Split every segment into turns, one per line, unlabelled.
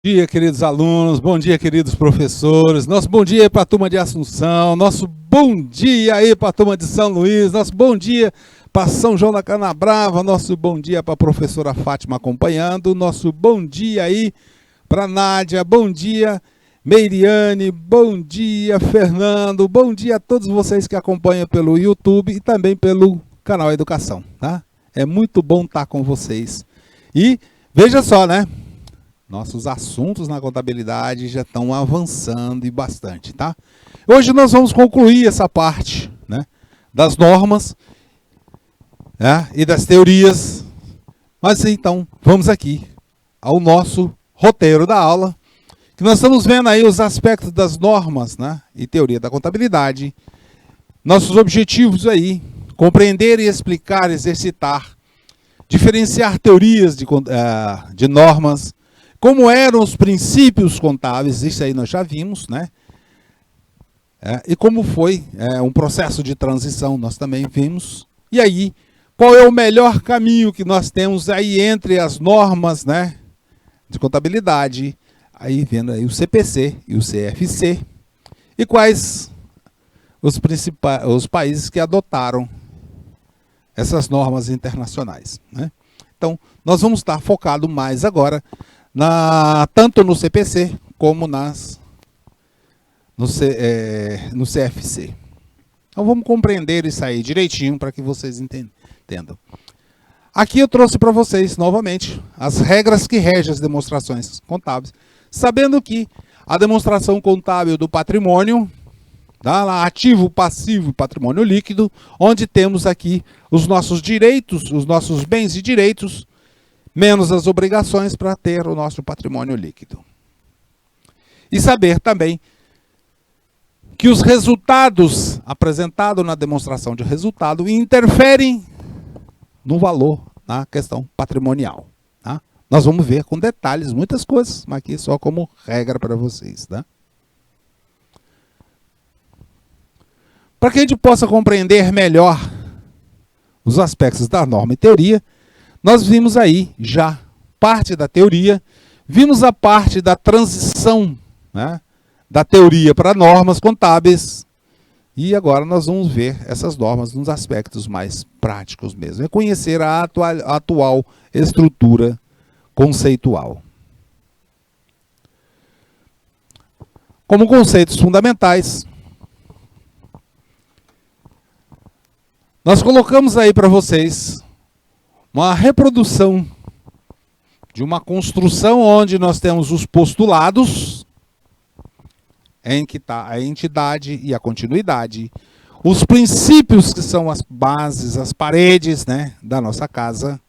Bom dia, queridos alunos, bom dia, queridos professores, nosso bom dia aí para a turma de Assunção, nosso bom dia aí para a turma de São Luís, nosso bom dia para São João da Canabrava, nosso bom dia para a professora Fátima acompanhando, nosso bom dia aí para Nádia, bom dia Meiriane, bom dia Fernando, bom dia a todos vocês que acompanham pelo YouTube e também pelo canal Educação, tá? É muito bom estar com vocês. E veja só, né? Nossos assuntos na contabilidade já estão avançando e bastante, tá? Hoje nós vamos concluir essa parte, né, das normas, né, e das teorias. Mas então, vamos aqui ao nosso roteiro da aula, que nós estamos vendo aí os aspectos das normas, né, e teoria da contabilidade. Nossos objetivos aí, compreender e explicar, exercitar, diferenciar teorias de normas, como eram os princípios contábeis, isso aí nós já vimos, né? E como foi um processo de transição, nós também vimos. E aí, qual é o melhor caminho que nós temos aí entre as normas, né, de contabilidade, aí vendo aí o CPC e o CFC, e quais os países que adotaram essas normas internacionais, né? Então, nós vamos estar focado mais agora tanto no CPC como no CFC. Então vamos compreender isso aí direitinho para que vocês entendam. Aqui eu trouxe para vocês novamente as regras que regem as demonstrações contábeis, sabendo que a demonstração contábil do patrimônio, tá lá, ativo, passivo, patrimônio líquido, onde temos aqui os nossos direitos, os nossos bens e direitos, menos as obrigações para ter o nosso patrimônio líquido. E saber também que os resultados apresentados na demonstração de resultado interferem no valor, na questão patrimonial. Tá? Nós vamos ver com detalhes muitas coisas, mas aqui só como regra para vocês. Tá? Para que a gente possa compreender melhor os aspectos da norma e teoria, nós vimos aí já parte da teoria, vimos a parte da transição, né, da teoria para normas contábeis, e agora nós vamos ver essas normas nos aspectos mais práticos mesmo, é conhecer a atual estrutura conceitual. Como conceitos fundamentais, nós colocamos aí para vocês uma reprodução de uma construção onde nós temos os postulados, em que está a entidade e a continuidade, os princípios que são as bases, as paredes, né, da nossa casa,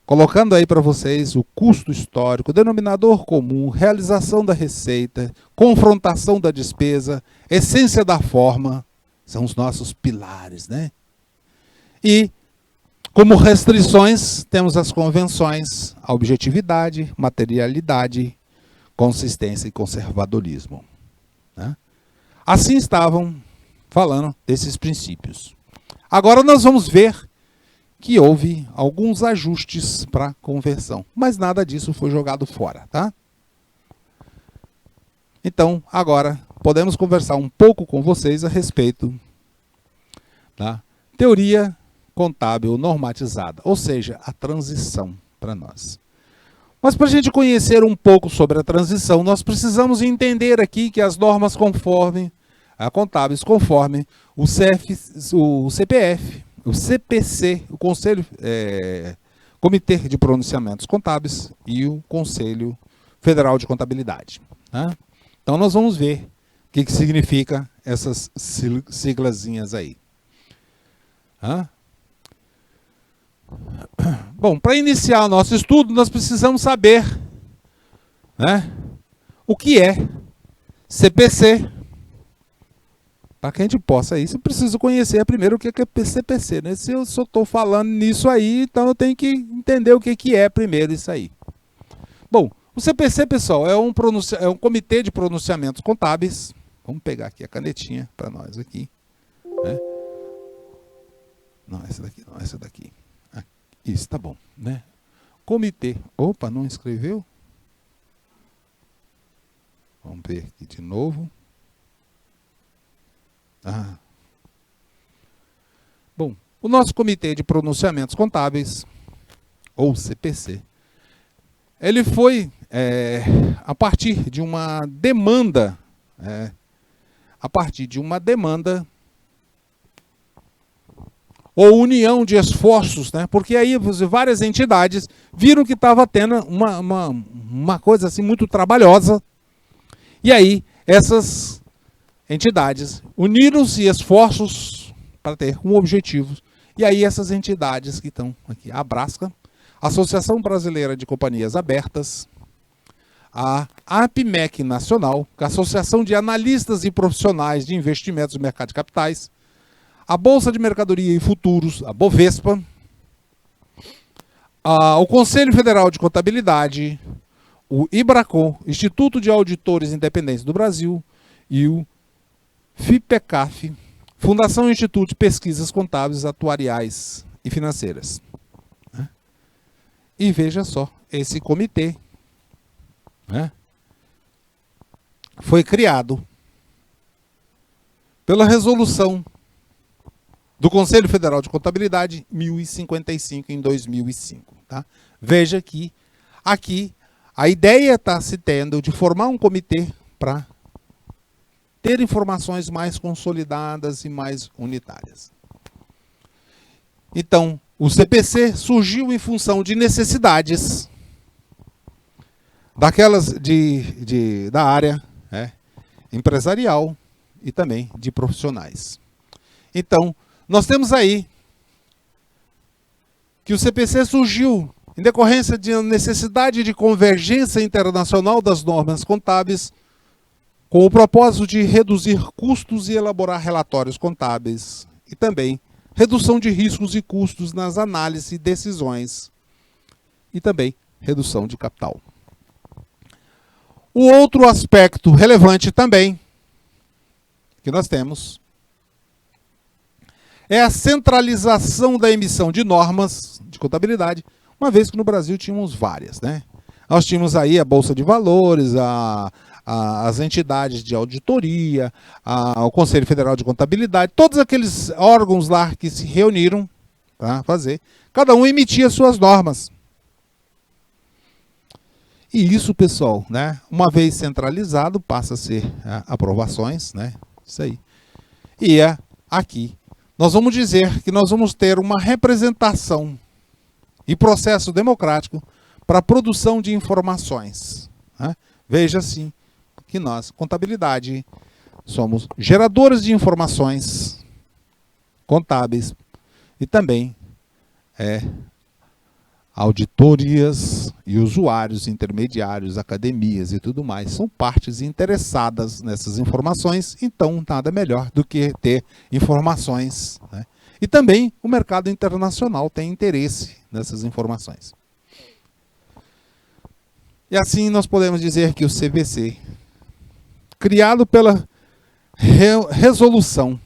colocando aí para vocês o custo histórico, denominador comum, realização da receita, confrontação da despesa, essência da forma, são os nossos pilares, né? E como restrições, temos as convenções, a objetividade, materialidade, consistência e conservadorismo. Né? Assim estavam falando desses princípios. Agora nós vamos ver que houve alguns ajustes para conversão, mas nada disso foi jogado fora. Tá? Então, agora, podemos conversar um pouco com vocês a respeito da teoria contábil normatizada, ou seja, a transição para nós. Mas para a gente conhecer um pouco sobre a transição, nós precisamos entender aqui que as normas contábeis conforme o CPF, o CPC, o Comitê de Pronunciamentos Contábeis e o Conselho Federal de Contabilidade. Né? Então nós vamos ver o que significa essas siglazinhas aí. Bom, para iniciar o nosso estudo, nós precisamos saber, né, o que é CPC. Para que a gente possa isso, eu preciso conhecer primeiro o que é CPC. Né? Se eu só estou falando nisso aí, então eu tenho que entender o que é primeiro isso aí. Bom, o CPC, pessoal, é um comitê de pronunciamentos contábeis. Vamos pegar aqui a canetinha para nós aqui. Né? Não, essa daqui não, essa daqui. Isso, tá bom, né? Comitê. Opa, não escreveu? Vamos ver aqui de novo. Bom, o nosso Comitê de Pronunciamentos Contábeis, ou CPC, ele foi a partir de uma demanda, ou união de esforços, né? Porque aí várias entidades viram que estava tendo uma coisa assim muito trabalhosa, e aí essas entidades uniram-se esforços para ter um objetivo. E aí essas entidades que estão aqui, a Abrasca, Associação Brasileira de Companhias Abertas, a APMEC Nacional, que é a Associação de Analistas e Profissionais de Investimentos no Mercado de Capitais, a Bolsa de Mercadoria e Futuros, a Bovespa, o Conselho Federal de Contabilidade, o IBRACON, Instituto de Auditores Independentes do Brasil, e o FIPECAF, Fundação Instituto de Pesquisas Contábeis, Atuariais e Financeiras. E veja só, esse comitê foi criado pela resolução do Conselho Federal de Contabilidade 1055 em 2005. Tá? Veja que aqui a ideia está se tendo de formar um comitê para ter informações mais consolidadas e mais unitárias. Então, o CPC surgiu em função de necessidades daquelas da área empresarial e também de profissionais. Então, nós temos aí que o CPC surgiu em decorrência de necessidade de convergência internacional das normas contábeis, com o propósito de reduzir custos e elaborar relatórios contábeis, e também redução de riscos e custos nas análises e decisões, e também redução de capital. O outro aspecto relevante também que nós temos é a centralização da emissão de normas de contabilidade, uma vez que no Brasil tínhamos várias, né? Nós tínhamos aí a Bolsa de Valores, as entidades de auditoria, o Conselho Federal de Contabilidade, todos aqueles órgãos lá que se reuniram para fazer, cada um emitia suas normas. E isso, pessoal, né, uma vez centralizado, passa a ser aprovações, né? Isso aí. E aqui nós vamos dizer que nós vamos ter uma representação e processo democrático para a produção de informações. Né? Veja assim que nós, contabilidade, somos geradores de informações contábeis e também auditorias e usuários, intermediários, academias e tudo mais. São partes interessadas nessas informações, então nada melhor do que ter informações. Né? E também o mercado internacional tem interesse nessas informações. E assim nós podemos dizer que o CPC, criado pela resolução,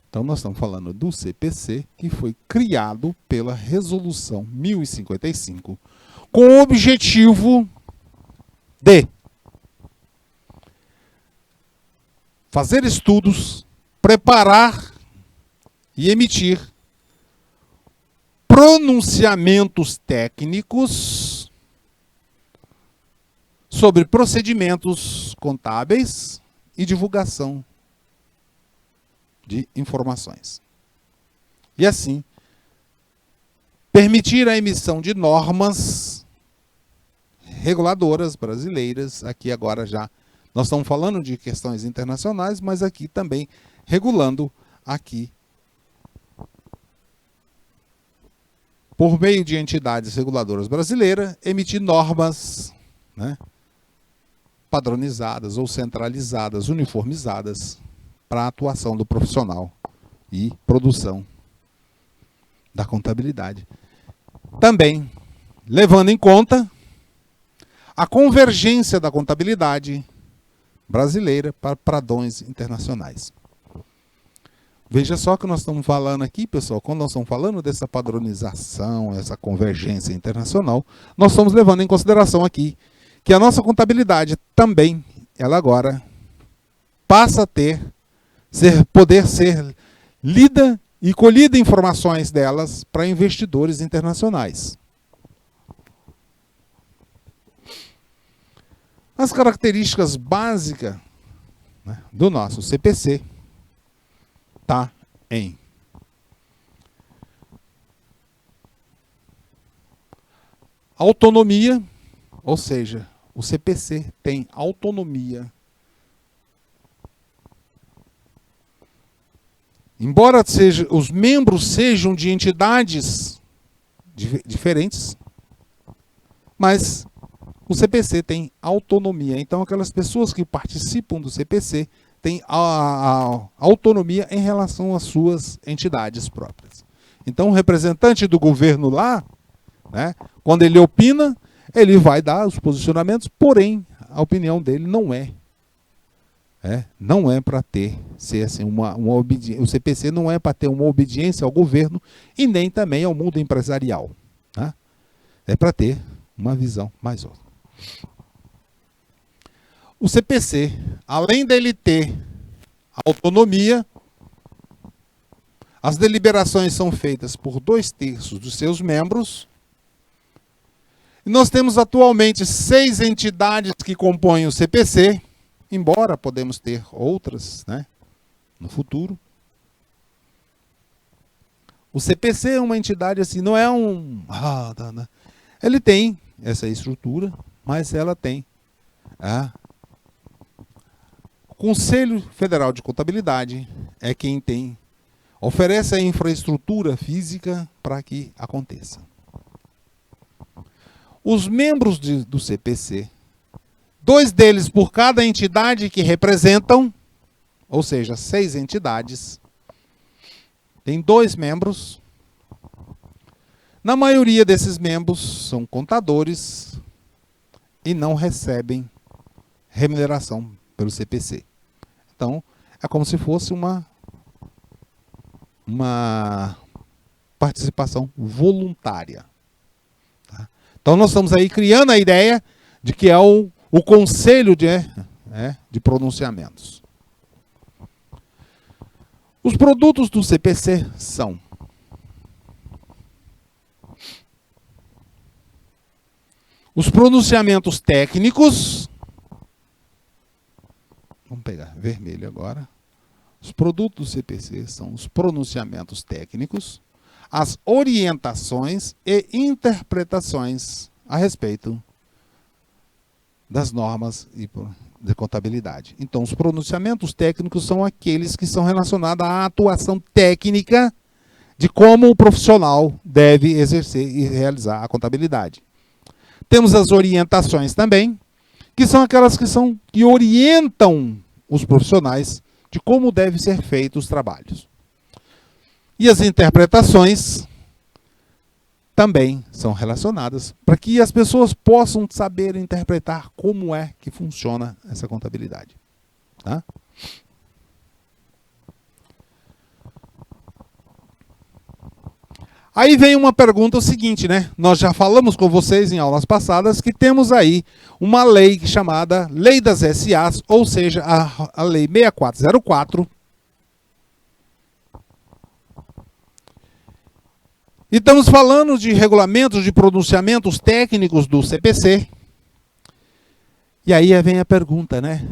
então nós estamos falando do CPC, que foi criado pela resolução 1055, com o objetivo de fazer estudos, preparar e emitir pronunciamentos técnicos sobre procedimentos contábeis e divulgação de informações. E assim, permitir a emissão de normas reguladoras brasileiras, aqui agora já, nós estamos falando de questões internacionais, mas aqui também regulando aqui, por meio de entidades reguladoras brasileiras, emitir normas, né, padronizadas ou centralizadas, uniformizadas, para a atuação do profissional e produção da contabilidade. Também levando em conta a convergência da contabilidade brasileira para padrões internacionais. Veja só que nós estamos falando aqui, pessoal, quando nós estamos falando dessa padronização, essa convergência internacional, nós estamos levando em consideração aqui que a nossa contabilidade também, ela agora passa a poder ser lida e colhida informações delas para investidores internacionais. As características básicas, né, do nosso CPC está em autonomia, ou seja, o CPC tem autonomia. Embora os membros sejam de entidades diferentes, mas o CPC tem autonomia. Então, aquelas pessoas que participam do CPC têm a autonomia em relação às suas entidades próprias. Então, o representante do governo lá, né, quando ele opina, ele vai dar os posicionamentos, porém, a opinião dele não é para ser assim, uma obediência. O CPC não é para ter uma obediência ao governo e nem também ao mundo empresarial. Tá? É para ter uma visão mais ampla. O CPC, além dele ter autonomia, as deliberações são feitas por 2/3 dos seus membros. E nós temos atualmente 6 entidades que compõem o CPC, embora podemos ter outras, né, no futuro. O CPC é uma entidade assim, não é um... Ele tem essa estrutura, mas ela tem o Conselho Federal de Contabilidade é quem oferece a infraestrutura física para que aconteça. Os membros do CPC, 2 deles por cada entidade que representam, ou seja, 6 entidades, tem 2 membros. Na maioria desses membros são contadores e não recebem remuneração pelo CPC. Então, é como se fosse uma participação voluntária. Tá? Então, nós estamos aí criando a ideia de que é o conselho de pronunciamentos. Os produtos do CPC são os pronunciamentos técnicos. Vamos pegar vermelho agora. Os produtos do CPC são os pronunciamentos técnicos, as orientações e interpretações a respeito das normas de contabilidade. Então, os pronunciamentos técnicos são aqueles que são relacionados à atuação técnica de como o profissional deve exercer e realizar a contabilidade. Temos as orientações também, que são aquelas que orientam os profissionais de como devem ser feitos os trabalhos. E as interpretações também são relacionadas para que as pessoas possam saber interpretar como é que funciona essa contabilidade. Tá? Aí vem uma pergunta seguinte, né? Nós já falamos com vocês em aulas passadas que temos aí uma lei chamada Lei das SAs, ou seja, a Lei 6404. E estamos falando de regulamentos de pronunciamentos técnicos do CPC. E aí vem a pergunta, né?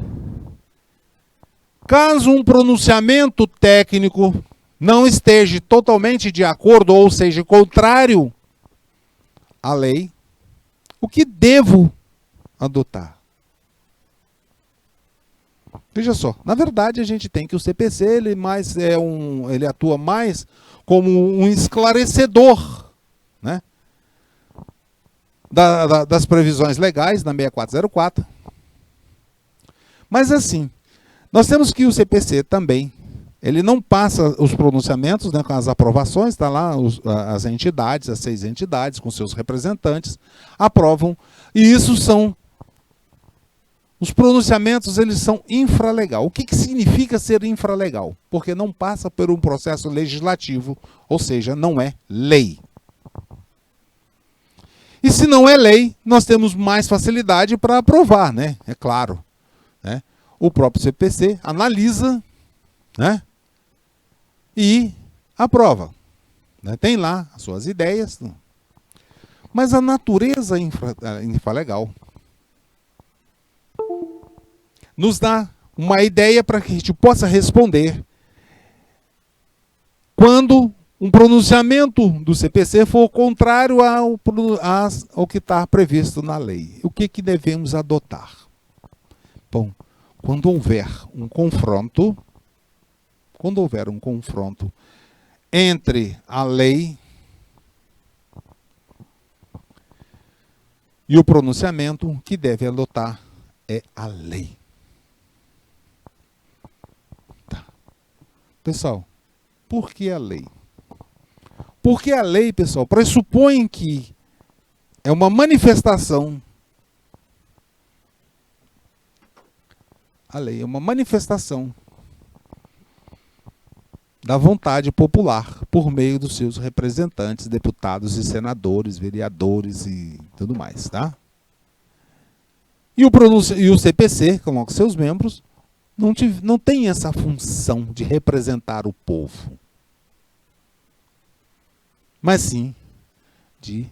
Caso um pronunciamento técnico não esteja totalmente de acordo, ou seja, contrário à lei, o que devo adotar? Veja só, na verdade a gente tem que o CPC ele atua mais como um esclarecedor, né, das previsões legais da 6404. Mas assim, nós temos que o CPC também, ele não passa os pronunciamentos, né, com as aprovações, está lá as entidades, as 6 entidades, com seus representantes, aprovam, e isso são, os pronunciamentos, eles são infralegal. O que significa ser infralegal? Porque não passa por um processo legislativo, ou seja, não é lei. E se não é lei, nós temos mais facilidade para aprovar, né? É claro. Né? O próprio CPC analisa, né? E aprova. Né? Tem lá as suas ideias. Mas a natureza infralegal nos dá uma ideia para que a gente possa responder quando um pronunciamento do CPC for contrário ao que está previsto na lei. O que devemos adotar? Bom, quando houver um confronto entre a lei e o pronunciamento, o que deve adotar é a lei. Tá. Pessoal, por que a lei? Porque a lei, pessoal, pressupõe que é uma manifestação. A lei é uma manifestação da vontade popular por meio dos seus representantes, deputados e senadores, vereadores e tudo mais, tá? E o CPC, como seus membros, não tem essa função de representar o povo, mas sim de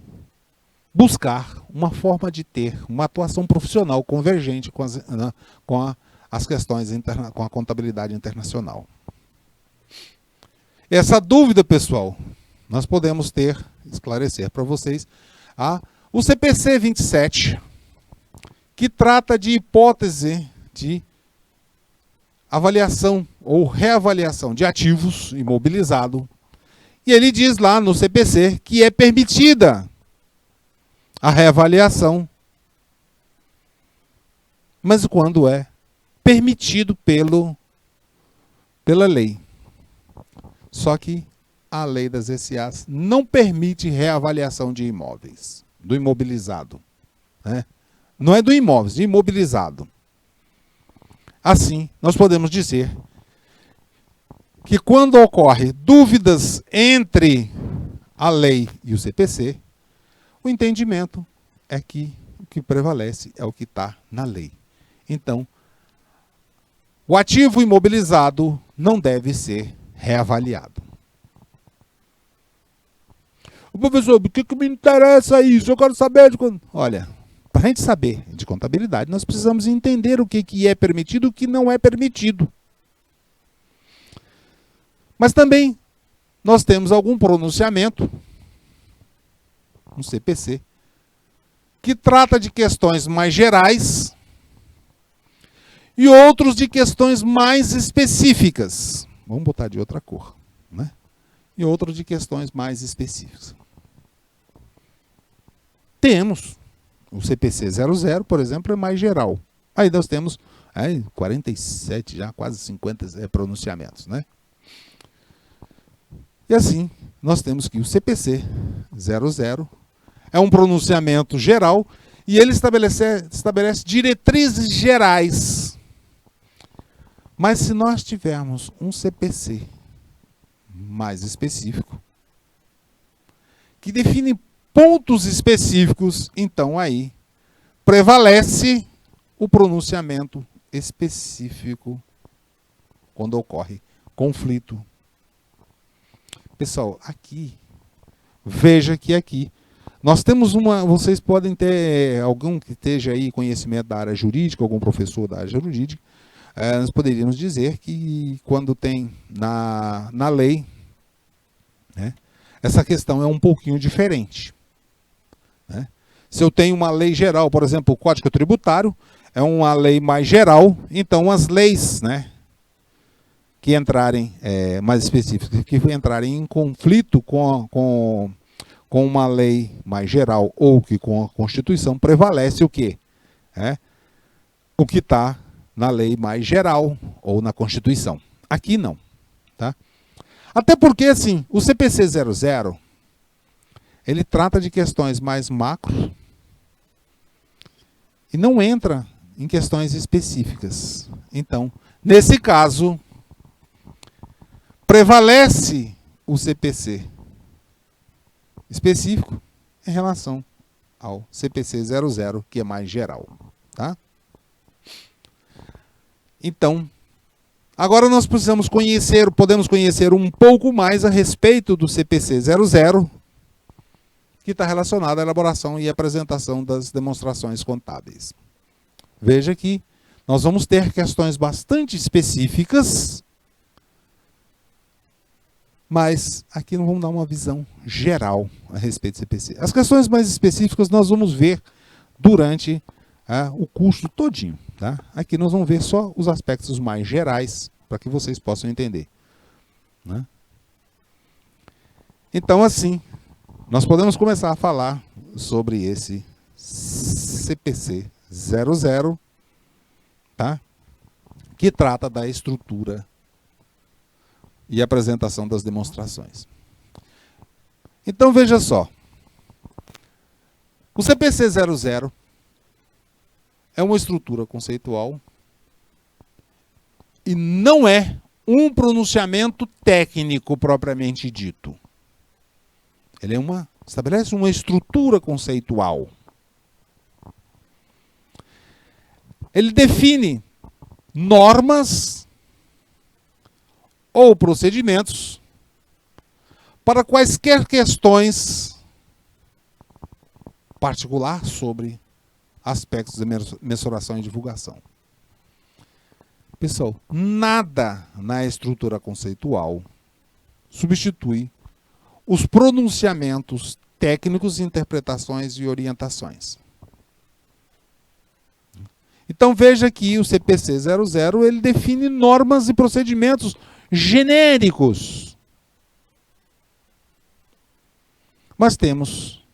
buscar uma forma de ter uma atuação profissional convergente com as questões, com a contabilidade internacional. Essa dúvida, pessoal, nós podemos esclarecer para vocês, o CPC 27, que trata de hipótese de avaliação ou reavaliação de ativos imobilizados. E ele diz lá no CPC que é permitida a reavaliação, mas quando é permitido pela lei. Só que a lei das SAs não permite reavaliação de imóveis, do imobilizado. Né? Não é do imóvel, de imobilizado. Assim, nós podemos dizer que quando ocorre dúvidas entre a lei e o CPC, o entendimento é que o que prevalece é o que está na lei. Então, o ativo imobilizado não deve ser reavaliado. O professor, por que me interessa isso? Eu quero saber de quando... Olha, para a gente saber de contabilidade, nós precisamos entender o que é permitido e o que não é permitido. Mas também nós temos algum pronunciamento, um CPC, que trata de questões mais gerais e outros de questões mais específicas. Vamos botar de outra cor, né? E outros de questões mais específicas. Temos o CPC 00, por exemplo, é mais geral. Aí nós temos 47, já quase 50 pronunciamentos, né? E assim, nós temos que o CPC 00 é um pronunciamento geral e ele estabelece diretrizes gerais. Mas se nós tivermos um CPC mais específico, que define pontos específicos, então aí prevalece o pronunciamento específico quando ocorre conflito. Pessoal, aqui, veja que aqui, nós temos vocês podem ter algum que esteja aí conhecimento da área jurídica, algum professor da área jurídica, nós poderíamos dizer que quando tem na lei, né, essa questão é um pouquinho diferente. Né? Se eu tenho uma lei geral, por exemplo, o Código Tributário, é uma lei mais geral, então as leis, né, que entrarem, mais específicas, que entrarem em conflito com uma lei mais geral ou que com a Constituição, prevalece o quê? O que está na lei mais geral ou na Constituição. Aqui não. Tá? Até porque, assim, o CPC 00, ele trata de questões mais macro e não entra em questões específicas. Então, nesse caso, prevalece o CPC específico em relação ao CPC 00, que é mais geral, tá? Então, agora nós podemos conhecer um pouco mais a respeito do CPC 00, que está relacionado à elaboração e apresentação das demonstrações contábeis. Veja que nós vamos ter questões bastante específicas, mas aqui nós vamos dar uma visão geral a respeito do CPC. As questões mais específicas nós vamos ver durante o curso todinho. Tá? Aqui nós vamos ver só os aspectos mais gerais, para que vocês possam entender. Né? Então, assim, nós podemos começar a falar sobre esse CPC 00, tá? Que trata da estrutura e apresentação das demonstrações. Então, veja só. O CPC 00 é uma estrutura conceitual e não é um pronunciamento técnico propriamente dito. Ele estabelece uma estrutura conceitual. Ele define normas ou procedimentos para quaisquer questões particular sobre aspectos de mensuração e divulgação. Pessoal, nada na estrutura conceitual substitui os pronunciamentos técnicos, interpretações e orientações. Então veja que o CPC 00 ele define normas e procedimentos genéricos. Mas temos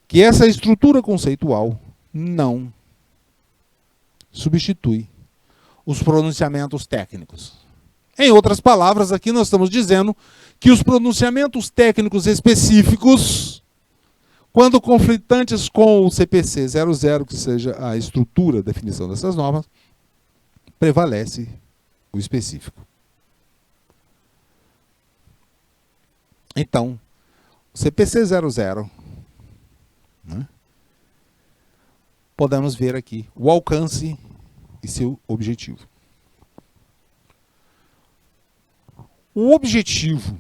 que essa estrutura conceitual não substitui os pronunciamentos técnicos. Em outras palavras, aqui nós estamos dizendo que os pronunciamentos técnicos específicos, quando conflitantes com o CPC 00, que seja a estrutura, a definição dessas normas, prevalece o específico. Então, o CPC 00, né, podemos ver aqui o alcance e seu objetivo. O objetivo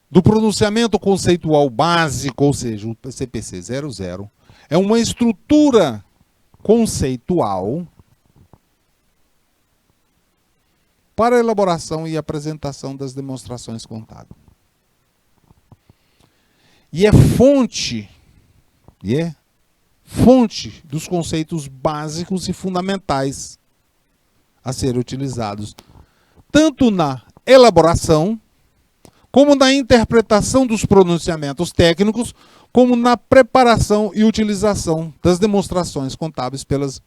do pronunciamento conceitual básico, ou seja, o CPC 00, é uma estrutura conceitual para a elaboração e apresentação das demonstrações contábeis. E é fonte dos conceitos básicos e fundamentais a serem utilizados tanto na elaboração, como na interpretação dos pronunciamentos técnicos, como na preparação e utilização das demonstrações contábeis pelas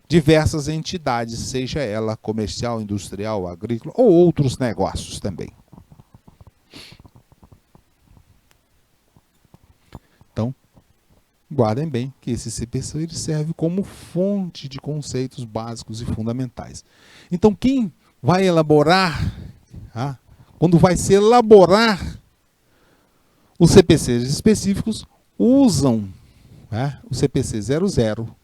diversas entidades, seja ela comercial, industrial, agrícola ou outros negócios também. Então, guardem bem que esse CPC ele serve como fonte de conceitos básicos e fundamentais. Então, quem vai elaborar, quando vai se elaborar os CPCs específicos, usam o CPC 00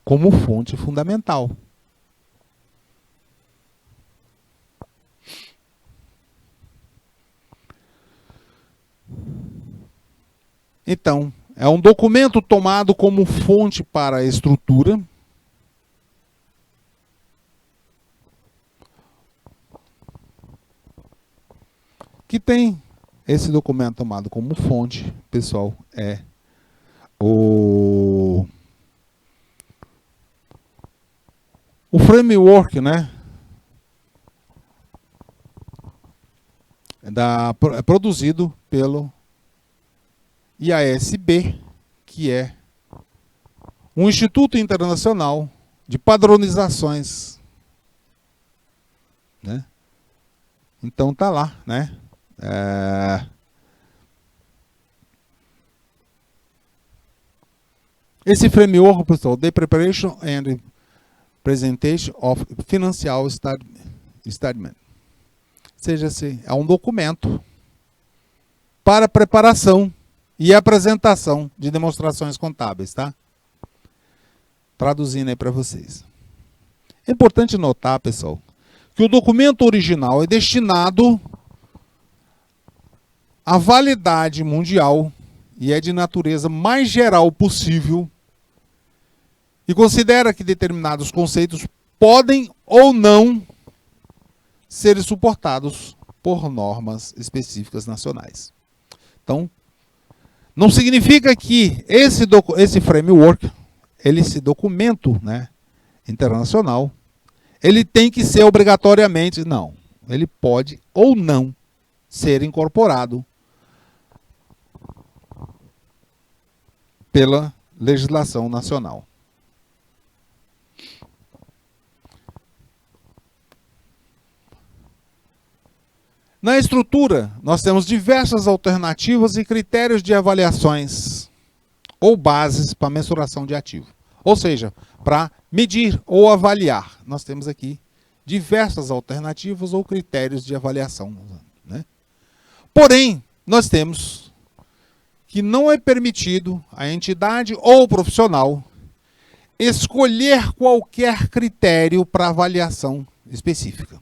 como fonte fundamental. Então, é um documento tomado como fonte para a estrutura, que tem esse documento tomado como fonte, pessoal, é o framework, né? É produzido pelo IASB, que é um Instituto Internacional de Padronizações, né? Então tá lá, né? Esse framework, pessoal, The Preparation and Presentation of Financial Statement, seja, é um documento para preparação e apresentação de demonstrações contábeis, tá? Traduzindo aí para vocês. É importante notar, pessoal, que o documento original é destinado à validade mundial e é de natureza mais geral possível e considera que determinados conceitos podem ou não ser suportados por normas específicas nacionais. Então, não significa que esse framework, esse documento, né, internacional, ele tem que ser obrigatoriamente, não. Ele pode ou não ser incorporado pela legislação nacional. Na estrutura, nós temos diversas alternativas e critérios de avaliações ou bases para mensuração de ativo. Ou seja, para medir ou avaliar. Nós temos aqui diversas alternativas ou critérios de avaliação, né? Porém, nós temos que não é permitido a entidade ou o profissional escolher qualquer critério para avaliação específica.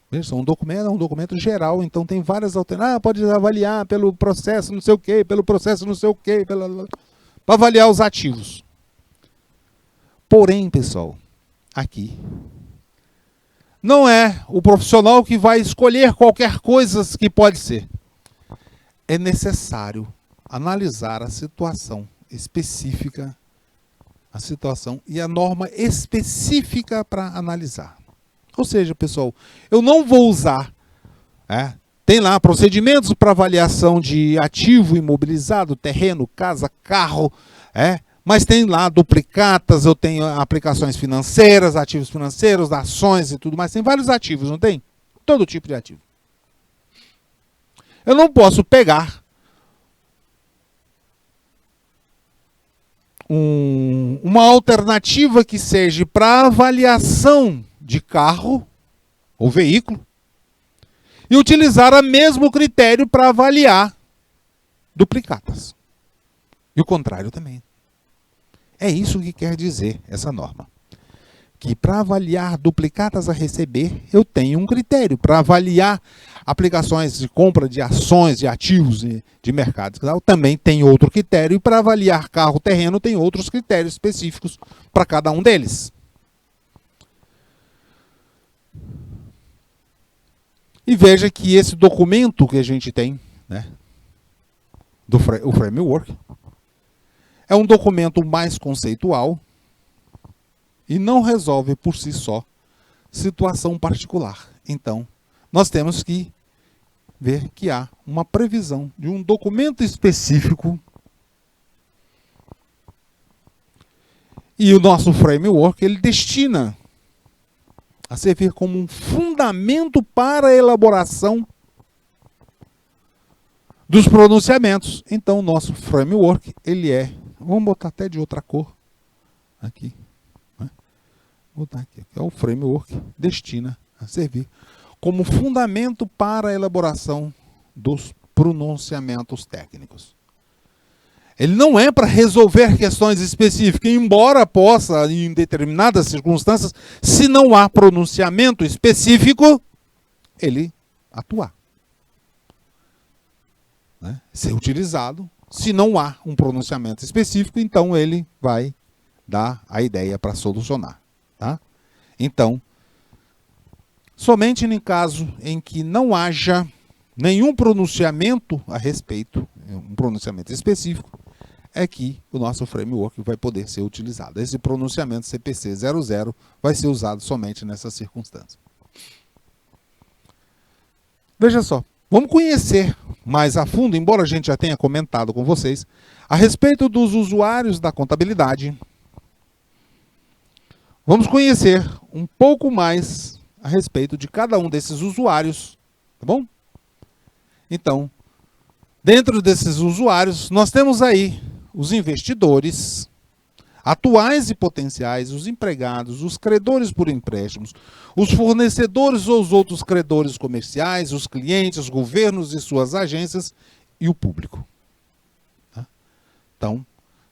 Veja, um documento é um documento geral, então tem várias alternativas. Pode avaliar pelo processo não sei o quê, pelo processo não sei o quê, para avaliar os ativos. Porém, pessoal, aqui não é o profissional que vai escolher qualquer coisa que pode ser. É necessário analisar a situação específica, a situação e a norma específica para analisar. Ou seja, pessoal, eu não vou usar, tem lá procedimentos para avaliação de ativo imobilizado, terreno, casa, carro, mas tem lá duplicatas, eu tenho aplicações financeiras, ativos financeiros, ações e tudo mais. Tem vários ativos, não tem? Todo tipo de ativo. Eu não posso pegar uma alternativa que seja para avaliação de carro ou veículo e utilizar o mesmo critério para avaliar duplicatas. E o contrário também. É isso que quer dizer essa norma. Que para avaliar duplicatas a receber, eu tenho um critério. Para avaliar aplicações de compra de ações, de ativos de mercado, também tem outro critério. E para avaliar carro terreno, tem outros critérios específicos para cada um deles. E veja que esse documento que a gente tem, né, o framework, é um documento mais conceitual e não resolve por si só situação particular. Então, nós temos que ver que há uma previsão de um documento específico e o nosso framework, ele destina a servir como um fundamento para a elaboração dos pronunciamentos. Então, o nosso framework, ele vamos botar até de outra cor, aqui, né? Vou botar aqui, é o framework, destina a servir como fundamento para a elaboração dos pronunciamentos técnicos. Ele não é para resolver questões específicas, embora possa, em determinadas circunstâncias, se não há pronunciamento específico, ele atuar. Ser utilizado. Se não há um pronunciamento específico, então ele vai dar a ideia para solucionar. Tá? Então, somente em caso em que não haja nenhum pronunciamento a respeito, um pronunciamento específico, é que o nosso framework vai poder ser utilizado. Esse pronunciamento CPC 00 vai ser usado somente nessa circunstância. Veja só, vamos conhecer mais a fundo, embora a gente já tenha comentado com vocês, a respeito dos usuários da contabilidade. Vamos conhecer um pouco mais a respeito de cada um desses usuários, tá bom? Então, dentro desses usuários, nós temos aí os investidores, atuais e potenciais, os empregados, os credores por empréstimos, os fornecedores ou os outros credores comerciais, os clientes, os governos e suas agências e o público. Tá? Então,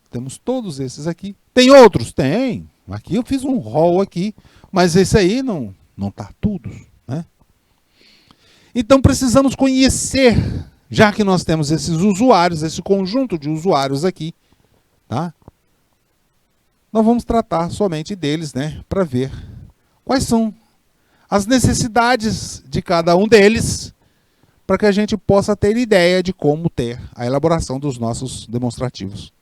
temos todos esses aqui. Tem outros? Tem. Aqui eu fiz um rol aqui, mas esse aí não está tudo, né? Então precisamos conhecer, já que nós temos esses usuários, esse conjunto de usuários aqui, tá? Nós vamos tratar somente deles, né, para ver quais são as necessidades de cada um deles, para que a gente possa ter ideia de como ter a elaboração dos nossos demonstrativos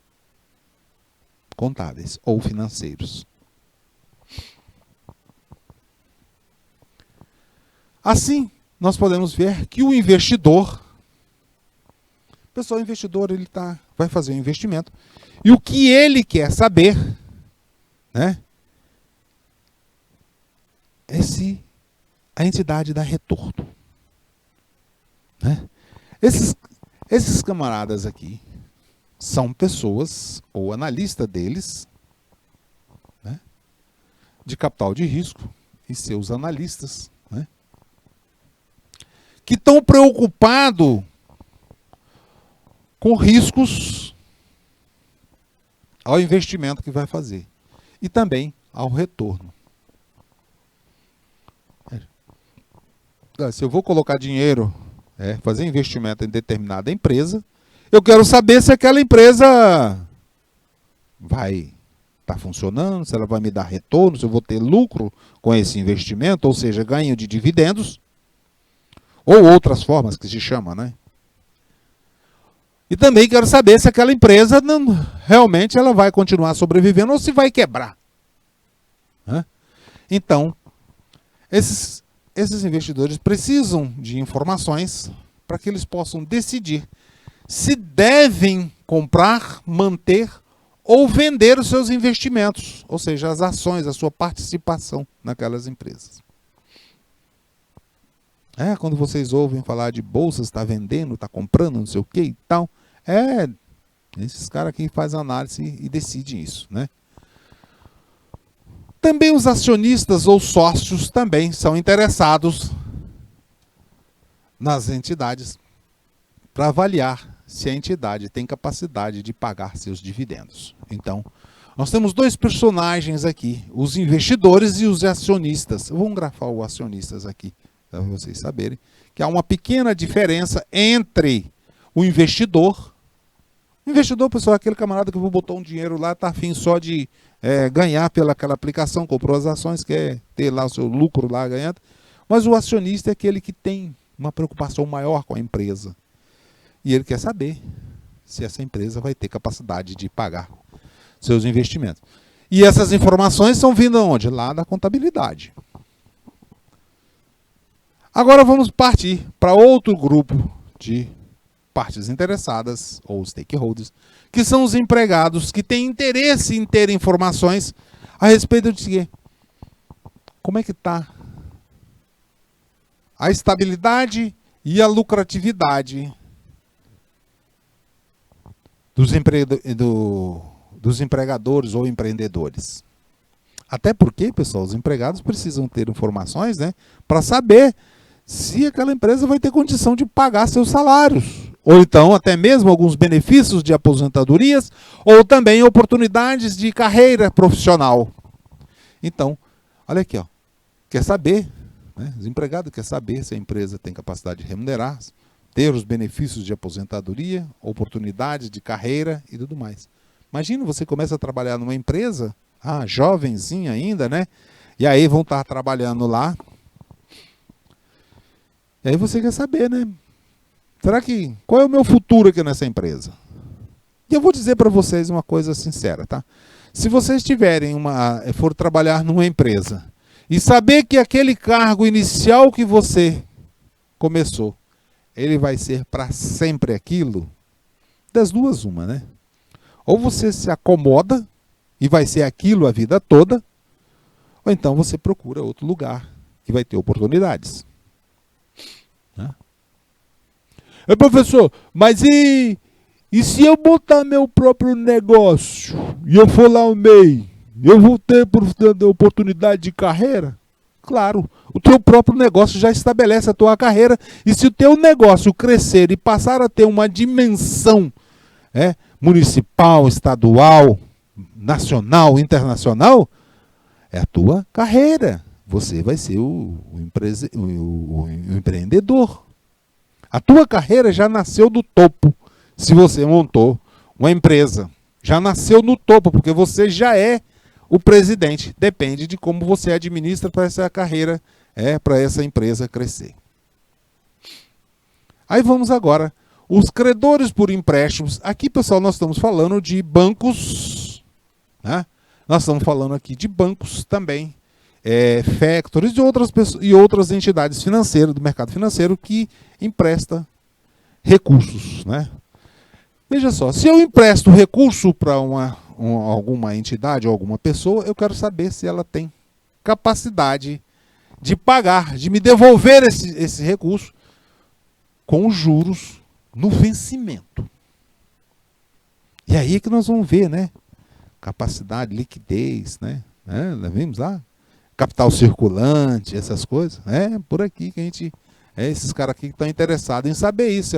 contábeis ou financeiros. Assim, nós podemos ver que o investidor, pessoal, o investidor ele vai fazer um investimento e o que ele quer saber, né, é se a entidade dá retorno, né? Esses camaradas aqui são pessoas, ou analista deles, né, de capital de risco e seus analistas, né, que estão preocupados com riscos ao investimento que vai fazer e também ao retorno. Se eu vou colocar dinheiro, fazer investimento em determinada empresa, eu quero saber se aquela empresa vai estar funcionando, se ela vai me dar retorno, se eu vou ter lucro com esse investimento, ou seja, ganho de dividendos, ou outras formas que se chama, né? E também quero saber se aquela empresa realmente ela vai continuar sobrevivendo ou se vai quebrar, né? Então, esses investidores precisam de informações para que eles possam decidir se devem comprar, manter ou vender os seus investimentos, ou seja, as ações, a sua participação naquelas empresas. Quando vocês ouvem falar de bolsa, está vendendo, está comprando, não sei o que e tal, esses caras aqui fazem análise e decidem isso, né? Também os acionistas ou sócios também são interessados nas entidades para avaliar se a entidade tem capacidade de pagar seus dividendos. Então, nós temos dois personagens aqui, os investidores e os acionistas. Vamos grafar os acionistas aqui, para vocês saberem que há uma pequena diferença entre o investidor. O investidor, pessoal, é aquele camarada que botou um dinheiro lá, está afim só de ganhar pelaquela aplicação, comprou as ações, quer ter lá o seu lucro lá ganhando. Mas o acionista é aquele que tem uma preocupação maior com a empresa. E ele quer saber se essa empresa vai ter capacidade de pagar seus investimentos. E essas informações são vindo aonde? Lá da contabilidade. Agora vamos partir para outro grupo de partes interessadas, ou stakeholders, que são os empregados que têm interesse em ter informações a respeito de quê? Como é que está a estabilidade e a lucratividade dos empregadores ou empreendedores. Até porque, pessoal, os empregados precisam ter informações, né, para saber se aquela empresa vai ter condição de pagar seus salários. Ou então, até mesmo alguns benefícios de aposentadorias, ou também oportunidades de carreira profissional. Então, olha aqui, ó, quer saber, né, os empregados querem saber se a empresa tem capacidade de remunerar, ter os benefícios de aposentadoria, oportunidades de carreira e tudo mais. Imagina, você começa a trabalhar numa empresa, jovenzinha ainda, né? E aí vão estar trabalhando lá. E aí você quer saber, né? Qual é o meu futuro aqui nessa empresa? E eu vou dizer para vocês uma coisa sincera, tá? Se vocês for trabalhar numa empresa e saber que aquele cargo inicial que você começou, ele vai ser para sempre aquilo, das duas uma, né? Ou você se acomoda e vai ser aquilo a vida toda, ou então você procura outro lugar que vai ter oportunidades. Né? Professor, mas e E se eu botar meu próprio negócio e eu for lá ao MEI, eu vou ter oportunidade de carreira? Claro, o teu próprio negócio já estabelece a tua carreira. E se o teu negócio crescer e passar a ter uma dimensão municipal, estadual, nacional, internacional, é a tua carreira. Você vai ser o empreendedor. A tua carreira já nasceu do topo. Se você montou uma empresa, já nasceu no topo, porque você já é o presidente. Depende de como você administra para essa carreira, para essa empresa crescer. Aí vamos agora. Os credores por empréstimos. Aqui, pessoal, nós estamos falando de bancos. Né? Nós estamos falando aqui de bancos também. Factories e outras entidades financeiras, do mercado financeiro, que empresta recursos. Né? Veja só, se eu empresto recurso para alguma entidade ou alguma pessoa, eu quero saber se ela tem capacidade de pagar, de me devolver esse recurso com os juros no vencimento. E aí que nós vamos ver, né? Capacidade, liquidez, né? Vimos lá? Capital circulante, essas coisas. Por aqui que a gente... esses caras aqui que estão interessados em saber isso,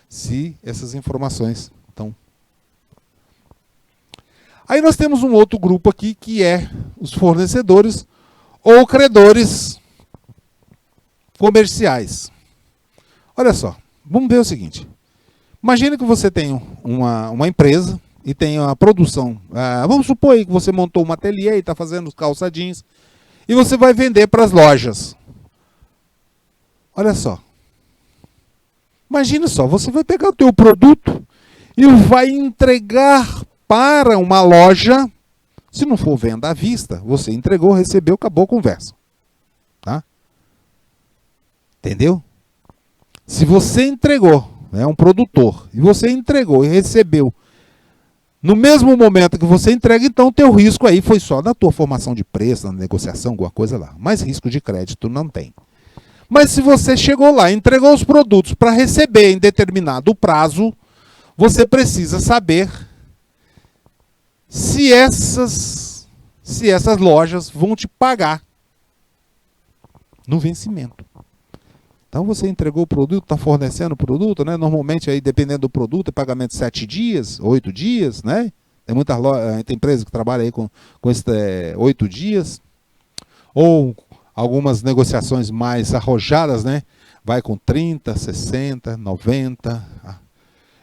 se essas informações estão. Aí nós temos um outro grupo aqui, que é os fornecedores ou credores comerciais. Olha só, vamos ver o seguinte. Imagina que você tem uma empresa e tem a produção. Vamos supor aí que você montou um ateliê e está fazendo os calça jeans e você vai vender para as lojas. Olha só. Imagina só, você vai pegar o teu produto e vai entregar para uma loja. Se não for venda à vista, você entregou, recebeu, acabou a conversa. Tá? Entendeu? Se você entregou, um produtor, e você entregou e recebeu, no mesmo momento que você entrega, então o teu risco aí foi só na tua formação de preço, na negociação, alguma coisa lá. Mas risco de crédito não tem. Mas se você chegou lá, entregou os produtos para receber em determinado prazo, você precisa saber se essas lojas vão te pagar no vencimento. Então você entregou o produto, está fornecendo o produto, né? Normalmente, aí, dependendo do produto, é pagamento de 7 dias, 8 dias, né? Tem empresa que trabalha aí com 8 dias. Ou algumas negociações mais arrojadas, né? Vai com 30, 60, 90.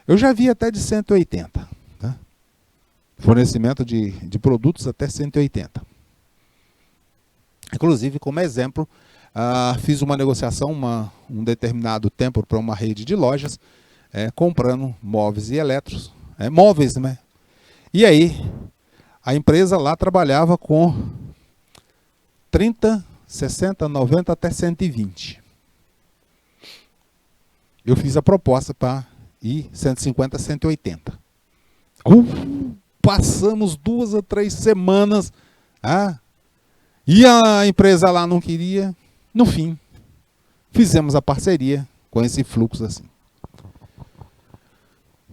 Eu já vi até de 180. Tá? Fornecimento de produtos até 180. Inclusive, como exemplo, fiz uma negociação um determinado tempo para uma rede de lojas, comprando móveis e eletros. Móveis, né? E aí, a empresa lá trabalhava com 30, 60, 90 até 120. Eu fiz a proposta para ir 150 a 180. Passamos 2 a 3 semanas. E a empresa lá não queria. No fim, fizemos a parceria com esse fluxo assim.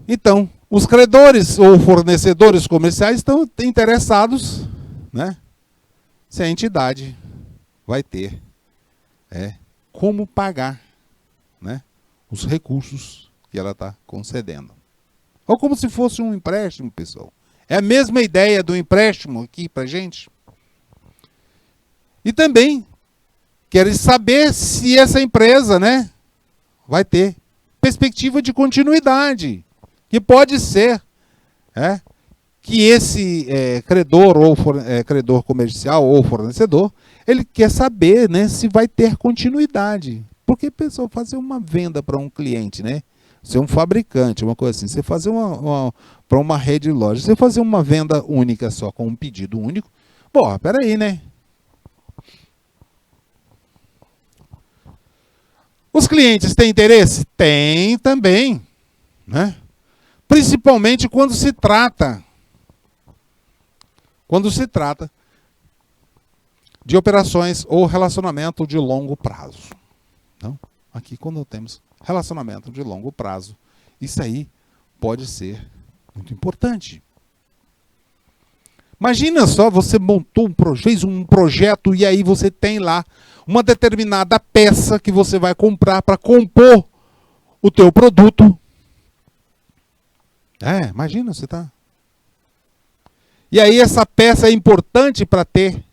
Então, os credores ou fornecedores comerciais estão interessados, né? Se a entidade vai ter como pagar, né, os recursos que ela está concedendo. Ou como se fosse um empréstimo, pessoal. É a mesma ideia do empréstimo aqui para a gente. E também querem saber se essa empresa, né, vai ter perspectiva de continuidade. Que pode ser que esse credor ou credor comercial ou fornecedor, ele quer saber, né, se vai ter continuidade. Porque, pessoal, fazer uma venda para um cliente, né, ser um fabricante, uma coisa assim, você fazer para uma rede de lojas, você fazer uma venda única só, com um pedido único, peraí, né? Os clientes têm interesse? Tem também, né? Principalmente quando se trata de operações ou relacionamento de longo prazo. Então, aqui quando temos relacionamento de longo prazo, isso aí pode ser muito importante. Imagina só, você montou fez um projeto e aí você tem lá uma determinada peça que você vai comprar para compor o teu produto. Imagina, você tá. E aí essa peça é importante para ter.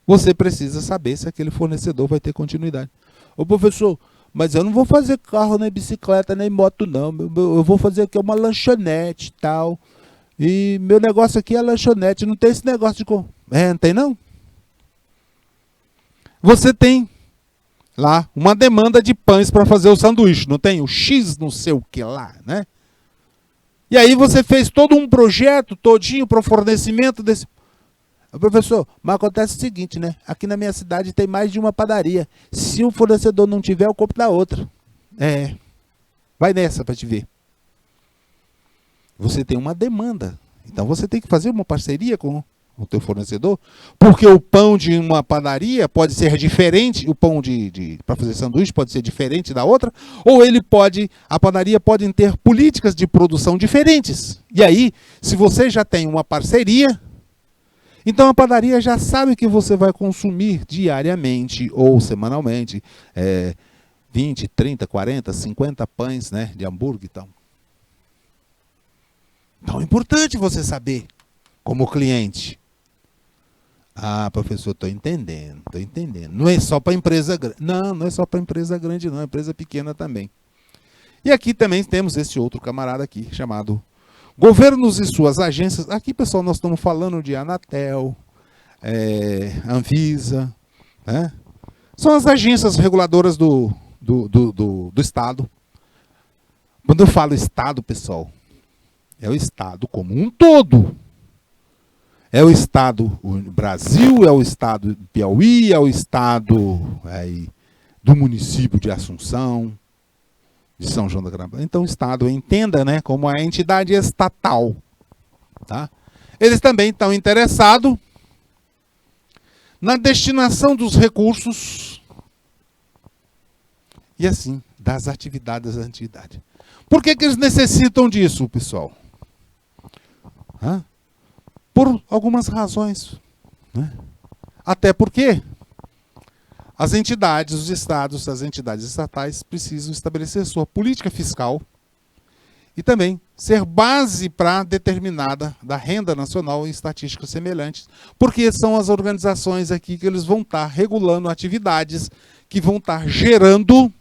Você precisa saber se aquele fornecedor vai ter continuidade. Ô professor, mas eu não vou fazer carro, nem bicicleta, nem moto não. Eu vou fazer aqui uma lanchonete e tal. E meu negócio aqui é lanchonete, não tem esse negócio de... não tem não? Você tem lá uma demanda de pães para fazer o sanduíche, não tem? O X não sei o que lá, né? E aí você fez todo um projeto todinho para o fornecimento desse... Professor, mas acontece o seguinte, né? Aqui na minha cidade tem mais de uma padaria. Se um fornecedor não tiver, eu compro da outra. Vai nessa para te ver. Você tem uma demanda. Então você tem que fazer uma parceria com o teu fornecedor, porque o pão de uma padaria pode ser diferente, o pão para fazer sanduíche pode ser diferente da outra, ou a padaria pode ter políticas de produção diferentes. E aí, se você já tem uma parceria, então a padaria já sabe que você vai consumir diariamente ou semanalmente 20, 30, 40, 50 pães, né, de hambúrguer e tal. Então é importante você saber, como cliente. Professor, estou entendendo. Não é só para empresa grande. Não é só para empresa grande, não. É empresa pequena também. E aqui também temos esse outro camarada aqui, chamado governos e suas agências. Aqui, pessoal, nós estamos falando de Anatel, Anvisa, né? São as agências reguladoras do Estado. Quando eu falo Estado, pessoal, é o Estado como um todo. É o Estado o Brasil, é o Estado do Piauí, é o Estado do município de Assunção, de São João da Gravatar. Então o Estado entenda, né, como a entidade estatal. Tá? Eles também estão interessados na destinação dos recursos e assim, das atividades da entidade. Por que eles necessitam disso, pessoal? Por algumas razões. Né? Até porque as entidades, os estados, as entidades estatais precisam estabelecer sua política fiscal e também ser base para determinada da renda nacional em estatísticas semelhantes, porque são as organizações aqui que eles vão estar regulando atividades que vão estar gerando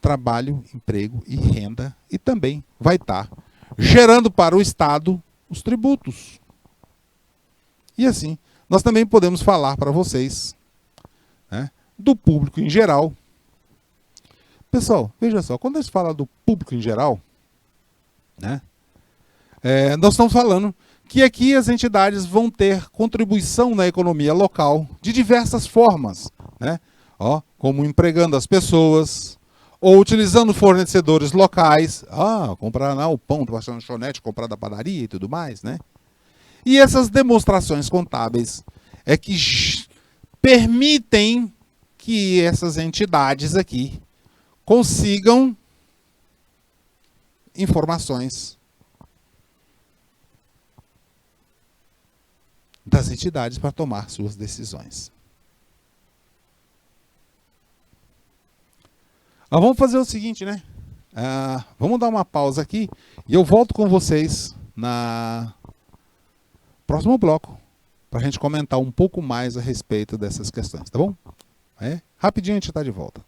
trabalho, emprego e renda, e também vai estar gerando para o Estado os tributos. E assim, nós também podemos falar para vocês, né, do público em geral. Pessoal, veja só, quando a gente fala do público em geral, né, nós estamos falando que aqui as entidades vão ter contribuição na economia local de diversas formas, né, como empregando as pessoas, ou utilizando fornecedores locais, comprar lá o pão da lanchonete, comprar da padaria e tudo mais, né? E essas demonstrações contábeis é que permitem que essas entidades aqui consigam informações das entidades para tomar suas decisões. Vamos fazer o seguinte, né? Vamos dar uma pausa aqui e eu volto com vocês na próximo bloco para a gente comentar um pouco mais a respeito dessas questões, tá bom? Rapidinho a gente está de volta.